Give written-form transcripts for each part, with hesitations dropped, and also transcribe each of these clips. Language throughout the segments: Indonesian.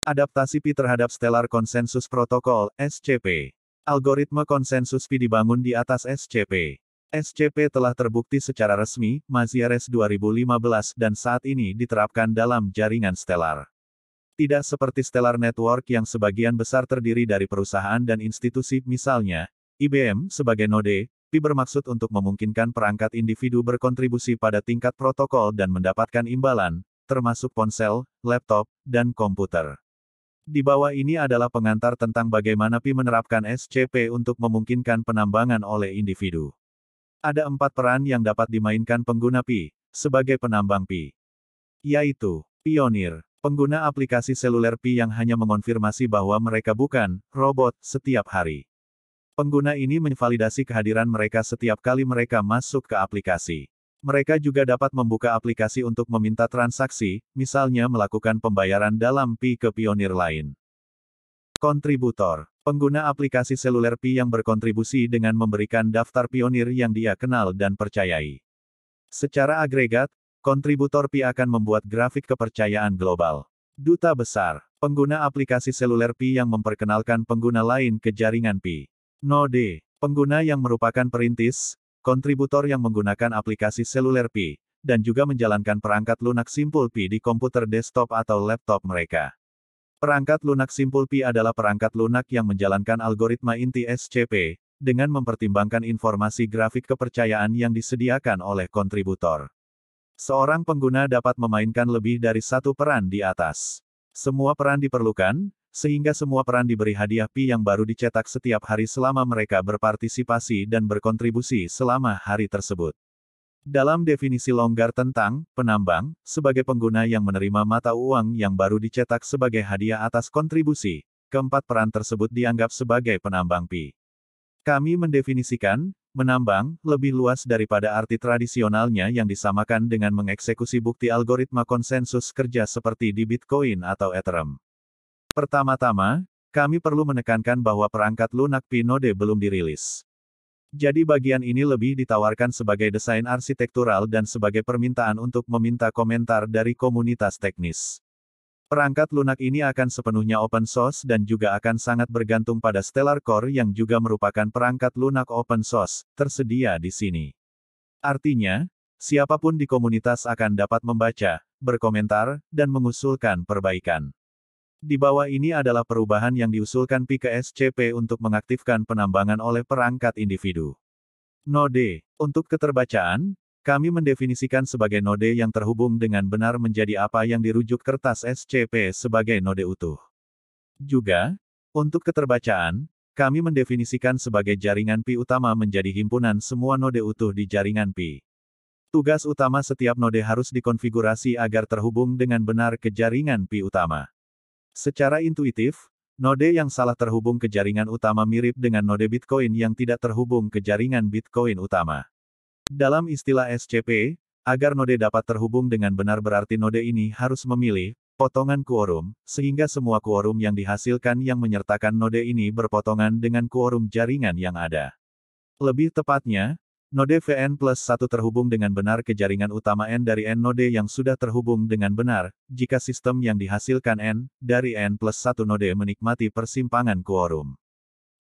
Adaptasi Pi terhadap Stellar Consensus Protocol, SCP. Algoritma konsensus Pi dibangun di atas SCP. SCP telah terbukti secara resmi, Maziares 2015 dan saat ini diterapkan dalam jaringan stellar. Tidak seperti Stellar Network yang sebagian besar terdiri dari perusahaan dan institusi, misalnya, IBM sebagai node, Pi bermaksud untuk memungkinkan perangkat individu berkontribusi pada tingkat protokol dan mendapatkan imbalan, termasuk ponsel, laptop, dan komputer. Di bawah ini adalah pengantar tentang bagaimana Pi menerapkan SCP untuk memungkinkan penambangan oleh individu. Ada 4 peran yang dapat dimainkan pengguna Pi, sebagai penambang Pi. Yaitu, pionir, pengguna aplikasi seluler Pi yang hanya mengonfirmasi bahwa mereka bukan robot setiap hari. Pengguna ini memvalidasi kehadiran mereka setiap kali mereka masuk ke aplikasi. Mereka juga dapat membuka aplikasi untuk meminta transaksi, misalnya melakukan pembayaran dalam Pi ke pionir lain. Kontributor, pengguna aplikasi seluler Pi yang berkontribusi dengan memberikan daftar pionir yang dia kenal dan percayai. Secara agregat, kontributor Pi akan membuat grafik kepercayaan global. Duta besar, pengguna aplikasi seluler Pi yang memperkenalkan pengguna lain ke jaringan Pi. Node, pengguna yang merupakan perintis, kontributor yang menggunakan aplikasi seluler Pi, dan juga menjalankan perangkat lunak simpul Pi di komputer desktop atau laptop mereka. Perangkat lunak simpul Pi adalah perangkat lunak yang menjalankan algoritma inti SCP, dengan mempertimbangkan informasi grafik kepercayaan yang disediakan oleh kontributor. Seorang pengguna dapat memainkan lebih dari satu peran di atas. Semua peran diperlukan, sehingga semua peran diberi hadiah Pi yang baru dicetak setiap hari selama mereka berpartisipasi dan berkontribusi selama hari tersebut. Dalam definisi longgar tentang penambang, sebagai pengguna yang menerima mata uang yang baru dicetak sebagai hadiah atas kontribusi, keempat peran tersebut dianggap sebagai penambang Pi. Kami mendefinisikan menambang lebih luas daripada arti tradisionalnya yang disamakan dengan mengeksekusi bukti algoritma konsensus kerja seperti di Bitcoin atau Ethereum. Pertama-tama, kami perlu menekankan bahwa perangkat lunak Pi node belum dirilis. Jadi bagian ini lebih ditawarkan sebagai desain arsitektural dan sebagai permintaan untuk meminta komentar dari komunitas teknis. Perangkat lunak ini akan sepenuhnya open source dan juga akan sangat bergantung pada Stellar Core yang juga merupakan perangkat lunak open source, tersedia di sini. Artinya, siapapun di komunitas akan dapat membaca, berkomentar, dan mengusulkan perbaikan. Di bawah ini adalah perubahan yang diusulkan Pi ke SCP untuk mengaktifkan penambangan oleh perangkat individu. Node. Untuk keterbacaan, kami mendefinisikan sebagai node yang terhubung dengan benar menjadi apa yang dirujuk kertas SCP sebagai node utuh. Juga, untuk keterbacaan, kami mendefinisikan sebagai jaringan Pi utama menjadi himpunan semua node utuh di jaringan Pi. Tugas utama setiap node harus dikonfigurasi agar terhubung dengan benar ke jaringan Pi utama. Secara intuitif, node yang salah terhubung ke jaringan utama mirip dengan node Bitcoin yang tidak terhubung ke jaringan Bitcoin utama. Dalam istilah SCP, agar node dapat terhubung dengan benar berarti node ini harus memilih potongan quorum, sehingga semua quorum yang dihasilkan yang menyertakan node ini berpotongan dengan quorum jaringan yang ada. Lebih tepatnya, node Vn+1 terhubung dengan benar ke jaringan utama N dari N node yang sudah terhubung dengan benar, jika sistem yang dihasilkan N dari N+1 node menikmati persimpangan quorum.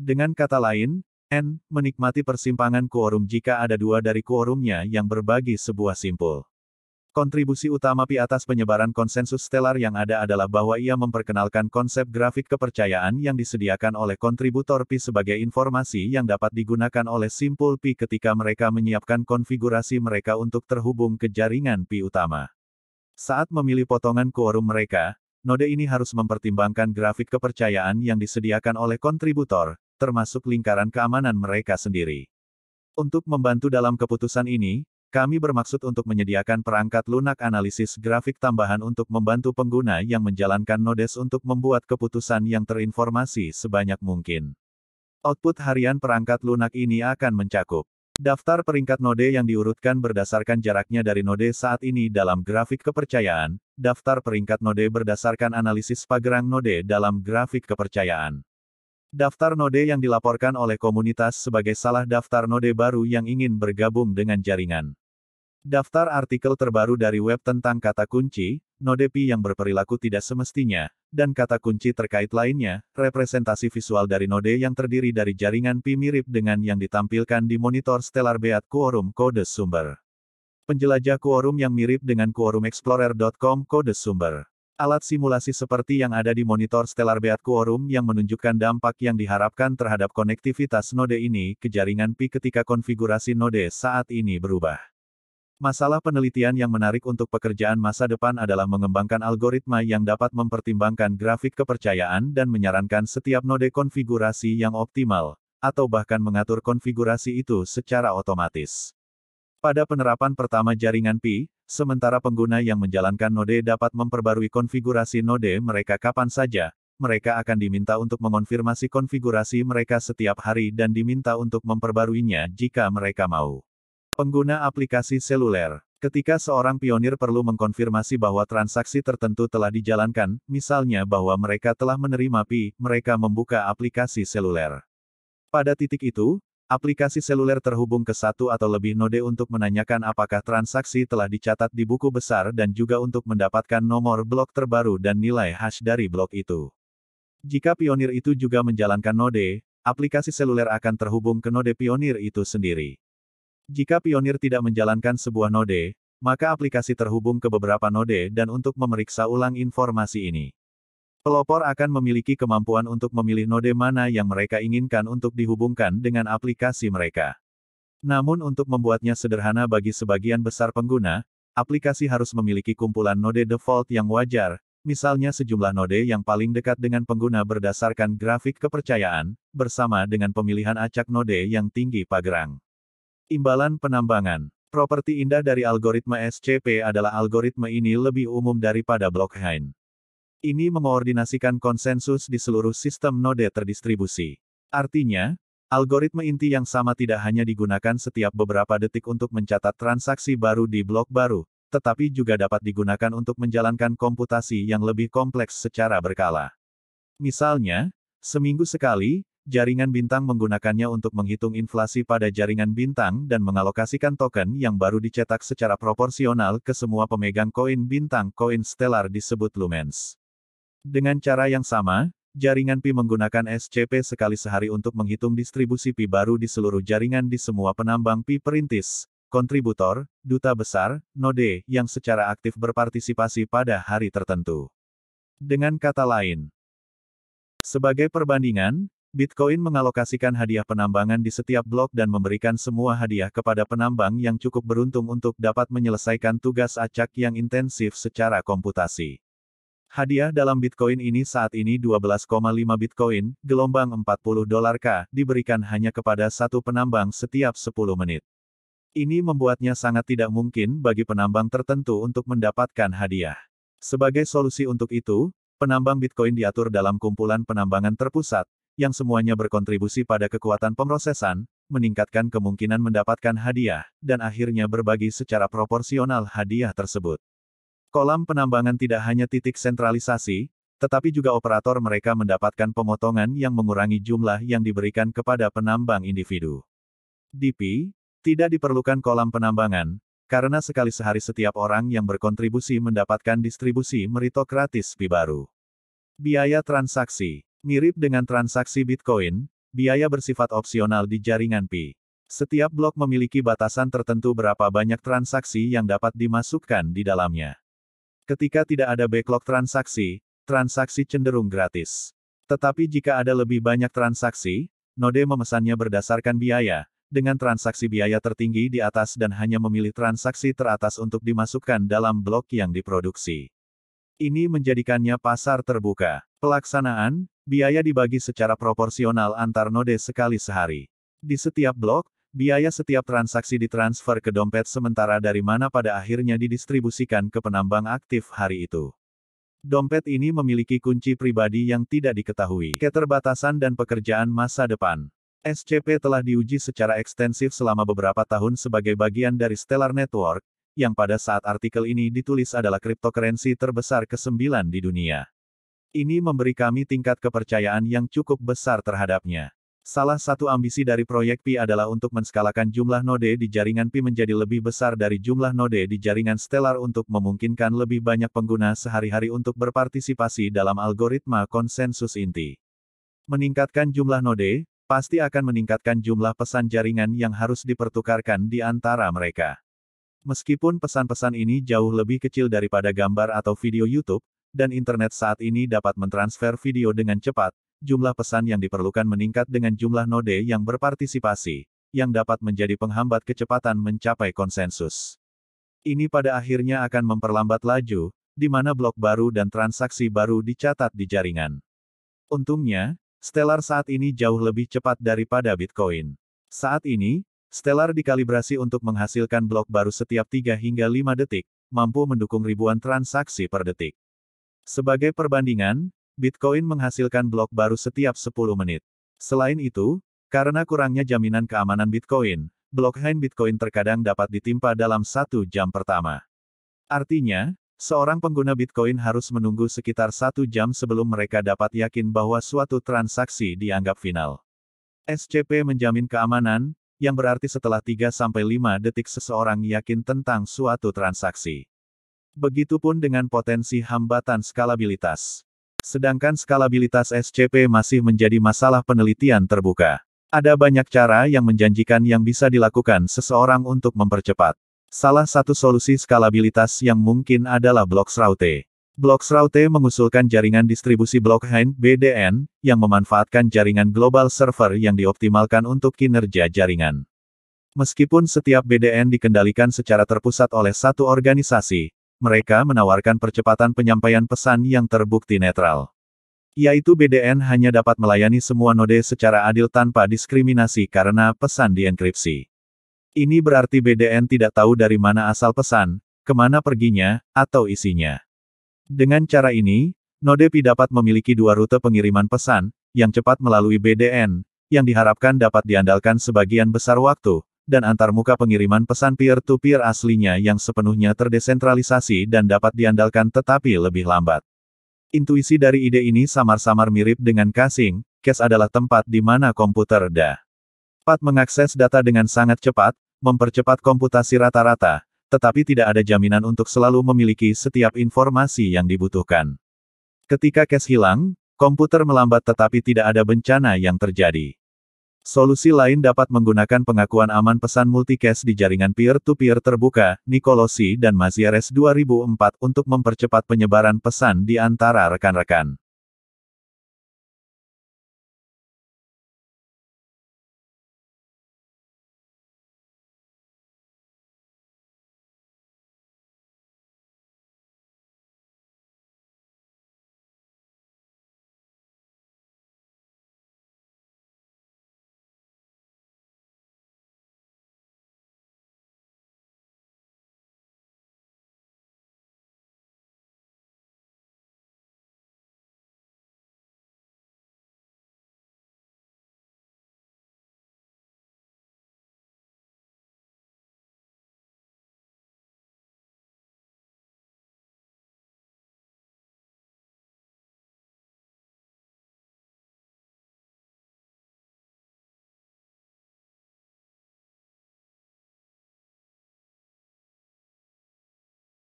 Dengan kata lain, N menikmati persimpangan quorum jika ada dua dari quorumnya yang berbagi sebuah simpul. Kontribusi utama Pi atas penyebaran konsensus stellar yang ada adalah bahwa ia memperkenalkan konsep grafik kepercayaan yang disediakan oleh kontributor Pi sebagai informasi yang dapat digunakan oleh simpul Pi ketika mereka menyiapkan konfigurasi mereka untuk terhubung ke jaringan Pi utama. Saat memilih potongan quorum mereka, node ini harus mempertimbangkan grafik kepercayaan yang disediakan oleh kontributor, termasuk lingkaran keamanan mereka sendiri. Untuk membantu dalam keputusan ini, kami bermaksud untuk menyediakan perangkat lunak analisis grafik tambahan untuk membantu pengguna yang menjalankan nodes untuk membuat keputusan yang terinformasi sebanyak mungkin. Output harian perangkat lunak ini akan mencakup daftar peringkat node yang diurutkan berdasarkan jaraknya dari node saat ini dalam grafik kepercayaan, daftar peringkat node berdasarkan analisis pagerang node dalam grafik kepercayaan. Daftar node yang dilaporkan oleh komunitas sebagai salah daftar node baru yang ingin bergabung dengan jaringan. Daftar artikel terbaru dari web tentang kata kunci, node Pi yang berperilaku tidak semestinya, dan kata kunci terkait lainnya, representasi visual dari node yang terdiri dari jaringan Pi mirip dengan yang ditampilkan di monitor Stellar Beat Quorum kode sumber. Penjelajah Quorum yang mirip dengan QuorumExplorer.com kode sumber. Alat simulasi seperti yang ada di monitor Stellar Beat Quorum yang menunjukkan dampak yang diharapkan terhadap konektivitas node ini ke jaringan Pi ketika konfigurasi node saat ini berubah. Masalah penelitian yang menarik untuk pekerjaan masa depan adalah mengembangkan algoritma yang dapat mempertimbangkan grafik kepercayaan dan menyarankan setiap node konfigurasi yang optimal, atau bahkan mengatur konfigurasi itu secara otomatis. Pada penerapan pertama jaringan Pi, sementara pengguna yang menjalankan node dapat memperbarui konfigurasi node mereka kapan saja, mereka akan diminta untuk mengonfirmasi konfigurasi mereka setiap hari dan diminta untuk memperbaruinya jika mereka mau. Pengguna aplikasi seluler. Ketika seorang pionir perlu mengkonfirmasi bahwa transaksi tertentu telah dijalankan, misalnya bahwa mereka telah menerima Pi, mereka membuka aplikasi seluler. Pada titik itu, aplikasi seluler terhubung ke satu atau lebih node untuk menanyakan apakah transaksi telah dicatat di buku besar dan juga untuk mendapatkan nomor blok terbaru dan nilai hash dari blok itu. Jika pionir itu juga menjalankan node, aplikasi seluler akan terhubung ke node pionir itu sendiri. Jika pionir tidak menjalankan sebuah node, maka aplikasi terhubung ke beberapa node dan untuk memeriksa ulang informasi ini. Pelopor akan memiliki kemampuan untuk memilih node mana yang mereka inginkan untuk dihubungkan dengan aplikasi mereka. Namun untuk membuatnya sederhana bagi sebagian besar pengguna, aplikasi harus memiliki kumpulan node default yang wajar, misalnya sejumlah node yang paling dekat dengan pengguna berdasarkan grafik kepercayaan, bersama dengan pemilihan acak node yang tinggi pagerang. Imbalan penambangan. Properti indah dari algoritma SCP adalah algoritma ini lebih umum daripada blockchain. Ini mengoordinasikan konsensus di seluruh sistem node terdistribusi. Artinya, algoritma inti yang sama tidak hanya digunakan setiap beberapa detik untuk mencatat transaksi baru di blok baru, tetapi juga dapat digunakan untuk menjalankan komputasi yang lebih kompleks secara berkala. Misalnya, seminggu sekali, jaringan bintang menggunakannya untuk menghitung inflasi pada jaringan bintang dan mengalokasikan token yang baru dicetak secara proporsional ke semua pemegang koin bintang koin stellar disebut lumens. Dengan cara yang sama, jaringan Pi menggunakan SCP sekali sehari untuk menghitung distribusi Pi baru di seluruh jaringan di semua penambang Pi perintis, kontributor, duta besar, node, yang secara aktif berpartisipasi pada hari tertentu. Dengan kata lain, sebagai perbandingan, Bitcoin mengalokasikan hadiah penambangan di setiap blok dan memberikan semua hadiah kepada penambang yang cukup beruntung untuk dapat menyelesaikan tugas acak yang intensif secara komputasi. Hadiah dalam Bitcoin ini saat ini 12,5 Bitcoin, gelombang $40K, diberikan hanya kepada satu penambang setiap 10 menit. Ini membuatnya sangat tidak mungkin bagi penambang tertentu untuk mendapatkan hadiah. Sebagai solusi untuk itu, penambang Bitcoin diatur dalam kumpulan penambangan terpusat, yang semuanya berkontribusi pada kekuatan pemrosesan, meningkatkan kemungkinan mendapatkan hadiah, dan akhirnya berbagi secara proporsional hadiah tersebut. Kolam penambangan tidak hanya titik sentralisasi, tetapi juga operator mereka mendapatkan pemotongan yang mengurangi jumlah yang diberikan kepada penambang individu. Di Pi, tidak diperlukan kolam penambangan, karena sekali sehari setiap orang yang berkontribusi mendapatkan distribusi meritokratis Pi baru. Biaya transaksi. Mirip dengan transaksi Bitcoin, biaya bersifat opsional di jaringan Pi. Setiap blok memiliki batasan tertentu berapa banyak transaksi yang dapat dimasukkan di dalamnya. Ketika tidak ada backlog transaksi, transaksi cenderung gratis. Tetapi jika ada lebih banyak transaksi, node memesannya berdasarkan biaya, dengan transaksi biaya tertinggi di atas dan hanya memilih transaksi teratas untuk dimasukkan dalam blok yang diproduksi. Ini menjadikannya pasar terbuka. Pelaksanaan, biaya dibagi secara proporsional antar node sekali sehari. Di setiap blok, biaya setiap transaksi ditransfer ke dompet sementara dari mana pada akhirnya didistribusikan ke penambang aktif hari itu. Dompet ini memiliki kunci pribadi yang tidak diketahui. Keterbatasan dan pekerjaan masa depan. SCP telah diuji secara ekstensif selama beberapa tahun sebagai bagian dari Stellar Network, yang pada saat artikel ini ditulis adalah cryptocurrency terbesar ke-9 di dunia. Ini memberi kami tingkat kepercayaan yang cukup besar terhadapnya. Salah satu ambisi dari proyek Pi adalah untuk menskalakan jumlah node di jaringan Pi menjadi lebih besar dari jumlah node di jaringan Stellar untuk memungkinkan lebih banyak pengguna sehari-hari untuk berpartisipasi dalam algoritma konsensus inti. Meningkatkan jumlah node, pasti akan meningkatkan jumlah pesan jaringan yang harus dipertukarkan di antara mereka. Meskipun pesan-pesan ini jauh lebih kecil daripada gambar atau video YouTube, dan internet saat ini dapat mentransfer video dengan cepat, jumlah pesan yang diperlukan meningkat dengan jumlah node yang berpartisipasi, yang dapat menjadi penghambat kecepatan mencapai konsensus. Ini pada akhirnya akan memperlambat laju, di mana blok baru dan transaksi baru dicatat di jaringan. Untungnya, Stellar saat ini jauh lebih cepat daripada Bitcoin. Saat ini, Stellar dikalibrasi untuk menghasilkan blok baru setiap 3 hingga 5 detik, mampu mendukung ribuan transaksi per detik. Sebagai perbandingan, Bitcoin menghasilkan blok baru setiap 10 menit. Selain itu, karena kurangnya jaminan keamanan Bitcoin, blockchain Bitcoin terkadang dapat ditimpa dalam 1 jam pertama. Artinya, seorang pengguna Bitcoin harus menunggu sekitar 1 jam sebelum mereka dapat yakin bahwa suatu transaksi dianggap final. SCP menjamin keamanan, yang berarti setelah 3-5 detik seseorang yakin tentang suatu transaksi. Begitupun dengan potensi hambatan skalabilitas. Sedangkan skalabilitas SCP masih menjadi masalah penelitian terbuka. Ada banyak cara yang menjanjikan yang bisa dilakukan seseorang untuk mempercepat. Salah satu solusi skalabilitas yang mungkin adalah Bloxroute. Bloxroute mengusulkan jaringan distribusi blockchain (BDN) yang memanfaatkan jaringan global server yang dioptimalkan untuk kinerja jaringan. Meskipun setiap BDN dikendalikan secara terpusat oleh satu organisasi, mereka menawarkan percepatan penyampaian pesan yang terbukti netral. Yaitu BDN hanya dapat melayani semua node secara adil tanpa diskriminasi karena pesan dienkripsi. Ini berarti BDN tidak tahu dari mana asal pesan, kemana perginya, atau isinya. Dengan cara ini, node Pi dapat memiliki 2 rute pengiriman pesan, yang cepat melalui BDN, yang diharapkan dapat diandalkan sebagian besar waktu, dan antarmuka pengiriman pesan peer-to-peer aslinya yang sepenuhnya terdesentralisasi dan dapat diandalkan tetapi lebih lambat. Intuisi dari ide ini samar-samar mirip dengan caching. Cache adalah tempat di mana komputer dapat mengakses data dengan sangat cepat, mempercepat komputasi rata-rata, tetapi tidak ada jaminan untuk selalu memiliki setiap informasi yang dibutuhkan. Ketika cache hilang, komputer melambat tetapi tidak ada bencana yang terjadi. Solusi lain dapat menggunakan pengakuan aman pesan multicast di jaringan peer-to-peer terbuka, Nicolosi dan Mazieres 2004 untuk mempercepat penyebaran pesan di antara rekan-rekan.